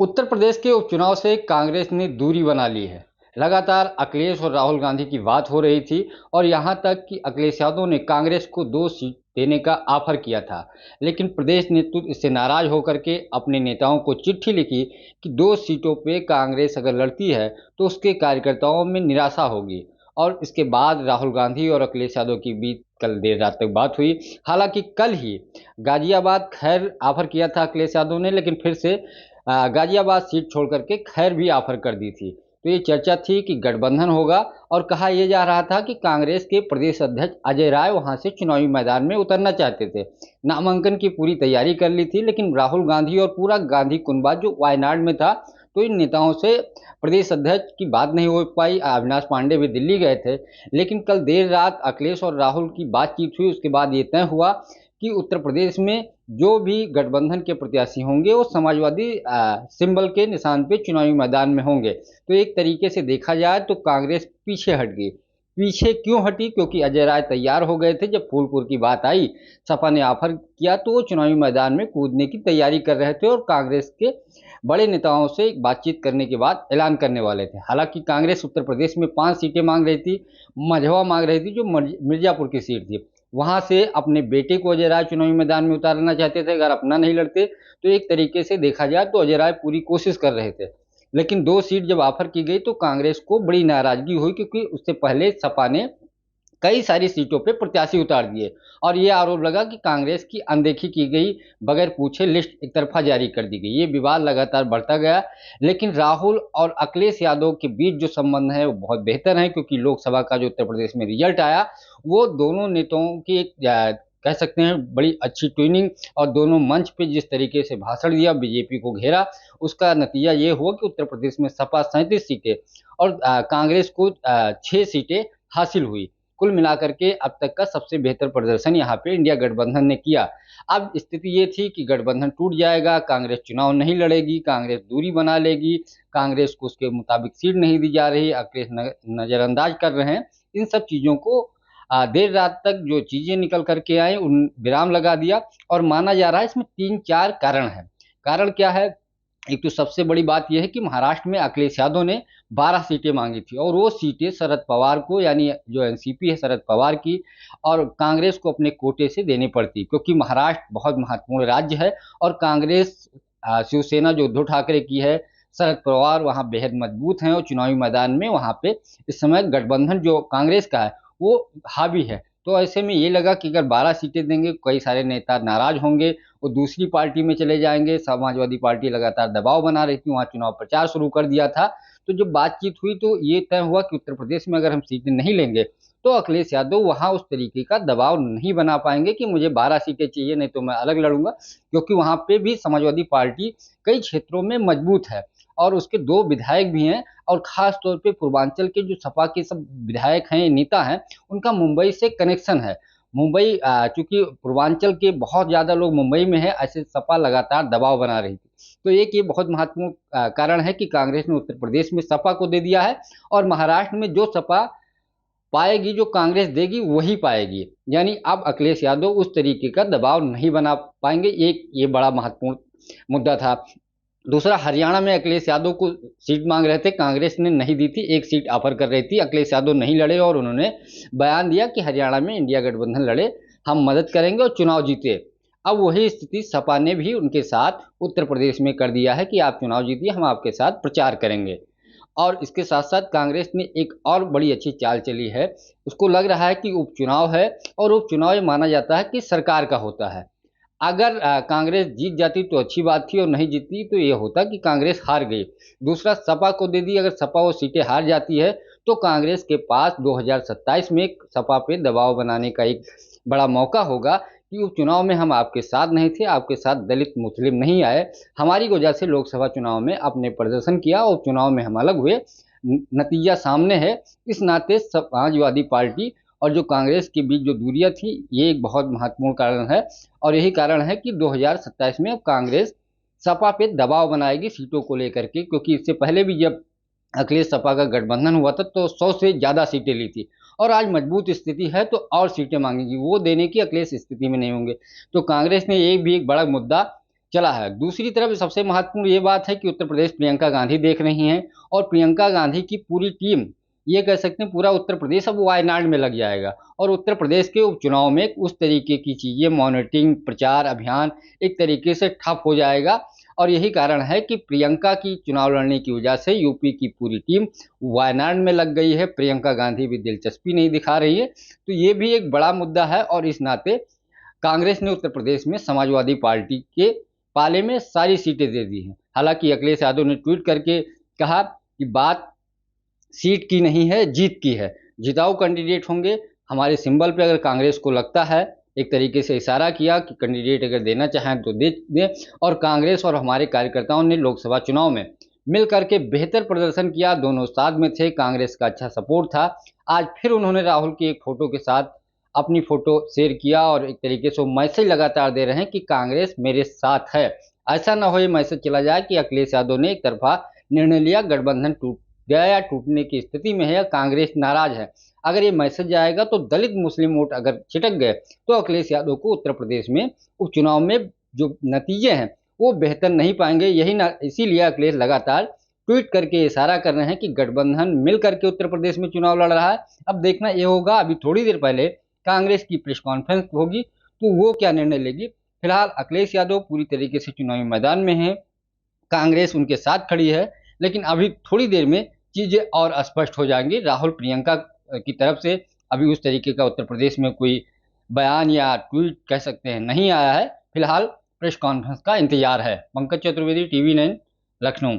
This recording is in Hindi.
उत्तर प्रदेश के उपचुनाव से कांग्रेस ने दूरी बना ली है। लगातार अखिलेश और राहुल गांधी की बात हो रही थी और यहां तक कि अखिलेश यादव ने कांग्रेस को 2 सीट देने का ऑफर किया था। लेकिन प्रदेश नेतृत्व इससे नाराज होकर के अपने नेताओं को चिट्ठी लिखी कि 2 सीटों पे कांग्रेस अगर लड़ती है तो उसके कार्यकर्ताओं में निराशा होगी। और इसके बाद राहुल गांधी और अखिलेश यादव के बीच कल देर रात तक बात हुई। हालांकि कल ही गाजियाबाद खैर ऑफर किया था अखिलेश यादव ने, लेकिन फिर से गाजियाबाद सीट छोड़ करके खैर भी ऑफर कर दी थी। तो ये चर्चा थी कि गठबंधन होगा और कहा यह जा रहा था कि कांग्रेस के प्रदेश अध्यक्ष अजय राय वहां से चुनावी मैदान में उतरना चाहते थे। नामांकन की पूरी तैयारी कर ली थी, लेकिन राहुल गांधी और पूरा गांधी कुनबा जो वायनाड में था, तो इन नेताओं से प्रदेश अध्यक्ष की बात नहीं हो पाई। अविनाश पांडे भी दिल्ली गए थे, लेकिन कल देर रात अखिलेश और राहुल की बातचीत हुई। उसके बाद ये तय हुआ कि उत्तर प्रदेश में जो भी गठबंधन के प्रत्याशी होंगे वो समाजवादी सिंबल के निशान पे चुनावी मैदान में होंगे। तो एक तरीके से देखा जाए तो कांग्रेस पीछे हट गई। पीछे क्यों हटी? क्योंकि अजय राय तैयार हो गए थे। जब फूलपुर की बात आई, सपा ने ऑफर किया, तो वो चुनावी मैदान में कूदने की तैयारी कर रहे थे और कांग्रेस के बड़े नेताओं से बातचीत करने के बाद ऐलान करने वाले थे। हालांकि कांग्रेस उत्तर प्रदेश में 5 सीटें मांग रही थी, मझवा मांग रही थी जो मिर्जापुर की सीट थी। वहां से अपने बेटे को अजय राय चुनावी मैदान में उतारना चाहते थे। अगर अपना नहीं लड़ते तो एक तरीके से देखा जाए तो अजय राय पूरी कोशिश कर रहे थे। लेकिन 2 सीट जब ऑफर की गई तो कांग्रेस को बड़ी नाराजगी हुई, क्योंकि उससे पहले सपा ने कई सारी सीटों पे प्रत्याशी उतार दिए और ये आरोप लगा कि कांग्रेस की अनदेखी की गई, बगैर पूछे लिस्ट एक तरफा जारी कर दी गई। ये विवाद लगातार बढ़ता गया। लेकिन राहुल और अखिलेश यादव के बीच जो संबंध है वो बहुत बेहतर है, क्योंकि लोकसभा का जो उत्तर प्रदेश में रिजल्ट आया वो दोनों नेताओं की एक कह सकते हैं बड़ी अच्छी ट्विनिंग, और दोनों मंच पे जिस तरीके से भाषण दिया, बीजेपी को घेरा, उसका नतीजा ये हुआ कि उत्तर प्रदेश में सपा 37 सीटें और कांग्रेस को 6 सीटें हासिल हुई। कुल मिलाकर के अब तक का सबसे बेहतर प्रदर्शन यहाँ पे इंडिया गठबंधन ने किया। अब स्थिति ये थी कि गठबंधन टूट जाएगा, कांग्रेस चुनाव नहीं लड़ेगी, कांग्रेस दूरी बना लेगी, कांग्रेस को उसके मुताबिक सीट नहीं दी जा रही, अखिलेश नजरअंदाज कर रहे हैं। इन सब चीजों को देर रात तक जो चीजें निकल करके आई उन विराम लगा दिया। और माना जा रहा है इसमें 3-4 कारण है। कारण क्या है? एक तो सबसे बड़ी बात यह है कि महाराष्ट्र में अखिलेश यादव ने 12 सीटें मांगी थी और वो सीटें शरद पवार को, यानी जो एनसीपी है शरद पवार की, और कांग्रेस को अपने कोटे से देनी पड़ती, क्योंकि महाराष्ट्र बहुत महत्वपूर्ण राज्य है और कांग्रेस शिवसेना जो उद्धव ठाकरे की है, शरद पवार वहाँ बेहद मजबूत हैं और चुनावी मैदान में वहाँ पे इस समय गठबंधन जो कांग्रेस का है वो हावी है। तो ऐसे में ये लगा कि अगर 12 सीटें देंगे, कई सारे नेता नाराज होंगे, वो दूसरी पार्टी में चले जाएंगे। समाजवादी पार्टी लगातार दबाव बना रही थी, वहाँ चुनाव प्रचार शुरू कर दिया था। तो जब बातचीत हुई तो ये तय हुआ कि उत्तर प्रदेश में अगर हम सीटें नहीं लेंगे तो अखिलेश यादव वहाँ उस तरीके का दबाव नहीं बना पाएंगे कि मुझे 12 सीटें चाहिए, नहीं तो मैं अलग लड़ूंगा, क्योंकि वहाँ पे भी समाजवादी पार्टी कई क्षेत्रों में मजबूत है और उसके 2 विधायक भी हैं। और खास तौर पे पूर्वांचल के जो सपा के सब विधायक हैं, नेता हैं, उनका मुंबई से कनेक्शन है। मुंबई चूंकि पूर्वांचल के बहुत ज़्यादा लोग मुंबई में है, ऐसे सपा लगातार दबाव बना रही थी। तो एक ये बहुत महत्वपूर्ण कारण है कि कांग्रेस ने उत्तर प्रदेश में सपा को दे दिया है और महाराष्ट्र में जो सपा पाएगी, जो कांग्रेस देगी वही पाएगी। यानी अब अखिलेश यादव उस तरीके का दबाव नहीं बना पाएंगे। एक ये बड़ा महत्वपूर्ण मुद्दा था। दूसरा, हरियाणा में अखिलेश यादव को सीट मांग रहे थे, कांग्रेस ने नहीं दी थी, एक सीट ऑफर कर रही थी, अखिलेश यादव नहीं लड़े और उन्होंने बयान दिया कि हरियाणा में इंडिया गठबंधन लड़े, हम मदद करेंगे और चुनाव जीते। अब वही स्थिति सपा ने भी उनके साथ उत्तर प्रदेश में कर दिया है कि आप चुनाव जीतिए, हम आपके साथ प्रचार करेंगे। और इसके साथ साथ कांग्रेस ने एक और बड़ी अच्छी चाल चली है। उसको लग रहा है कि उपचुनाव है और उपचुनाव ये माना जाता है कि सरकार का होता है। अगर कांग्रेस जीत जाती तो अच्छी बात थी और नहीं जीती तो ये होता कि कांग्रेस हार गई। दूसरा, सपा को दे दी, अगर सपा वो सीटें हार जाती है तो कांग्रेस के पास 2027 में सपा पे दबाव बनाने का एक बड़ा मौका होगा कि उपचुनाव में हम आपके साथ नहीं थे, आपके साथ दलित मुस्लिम नहीं आए, हमारी वजह से लोकसभा चुनाव में आपने प्रदर्शन किया और चुनाव में हम अलग हुए, नतीजा सामने है। इस नाते समाजवादी पार्टी और जो कांग्रेस के बीच जो दूरियां थी, ये एक बहुत महत्वपूर्ण कारण है। और यही कारण है कि 2027 में अब कांग्रेस सपा पे दबाव बनाएगी सीटों को लेकर के, क्योंकि इससे पहले भी जब अखिलेश सपा का गठबंधन हुआ था तो 100 से ज़्यादा सीटें ली थी और आज मजबूत स्थिति है तो और सीटें मांगेगी, वो देने की अखिलेश स्थिति में नहीं होंगे। तो कांग्रेस ने एक बड़ा मुद्दा चला है। दूसरी तरफ सबसे महत्वपूर्ण ये बात है कि उत्तर प्रदेश प्रियंका गांधी देख रही हैं और प्रियंका गांधी की पूरी टीम, ये कह सकते हैं पूरा उत्तर प्रदेश अब वायनाड में लग जाएगा और उत्तर प्रदेश के उपचुनाव में उस तरीके की चीज़ें, मॉनिटरिंग, प्रचार अभियान एक तरीके से ठप हो जाएगा। और यही कारण है कि प्रियंका की चुनाव लड़ने की वजह से यूपी की पूरी टीम वायनाड में लग गई है। प्रियंका गांधी भी दिलचस्पी नहीं दिखा रही है, तो ये भी एक बड़ा मुद्दा है। और इस नाते कांग्रेस ने उत्तर प्रदेश में समाजवादी पार्टी के पाले में सारी सीटें दे दी हैं। हालांकि अखिलेश यादव ने ट्वीट करके कहा कि बात सीट की नहीं है, जीत की है। जिताऊ कैंडिडेट होंगे, हमारे सिंबल पे अगर कांग्रेस को लगता है, एक तरीके से इशारा किया कि कैंडिडेट अगर देना चाहें तो दे दें। और कांग्रेस और हमारे कार्यकर्ताओं ने लोकसभा चुनाव में मिल करके बेहतर प्रदर्शन किया, दोनों साथ में थे, कांग्रेस का अच्छा सपोर्ट था। आज फिर उन्होंने राहुल की एक फोटो के साथ अपनी फोटो शेयर किया और एक तरीके से वो मैसेज लगातार दे रहे हैं कि कांग्रेस मेरे साथ है। ऐसा ना हो ये मैसेज चला जाए कि अखिलेश यादव ने एक तरफा निर्णय लिया, गठबंधन टूट गया या टूटने की स्थिति में है या कांग्रेस नाराज है। अगर ये मैसेज जाएगा तो दलित मुस्लिम वोट अगर छिटक गए तो अखिलेश यादव को उत्तर प्रदेश में उपचुनाव में जो नतीजे हैं वो बेहतर नहीं पाएंगे। इसीलिए अखिलेश लगातार ट्वीट करके इशारा कर रहे हैं कि गठबंधन मिल करके उत्तर प्रदेश में चुनाव लड़ रहा है। अब देखना ये होगा, अभी थोड़ी देर पहले कांग्रेस की प्रेस कॉन्फ्रेंस होगी तो वो क्या निर्णय लेगी। फिलहाल अखिलेश यादव पूरी तरीके से चुनावी मैदान में है, कांग्रेस उनके साथ खड़ी है, लेकिन अभी थोड़ी देर में चीजें और स्पष्ट हो जाएंगी। राहुल प्रियंका की तरफ से अभी उस तरीके का उत्तर प्रदेश में कोई बयान या ट्वीट कह सकते हैं नहीं आया है। फिलहाल प्रेस कॉन्फ्रेंस का इंतजार है। पंकज चतुर्वेदी, टीवी 9, लखनऊ।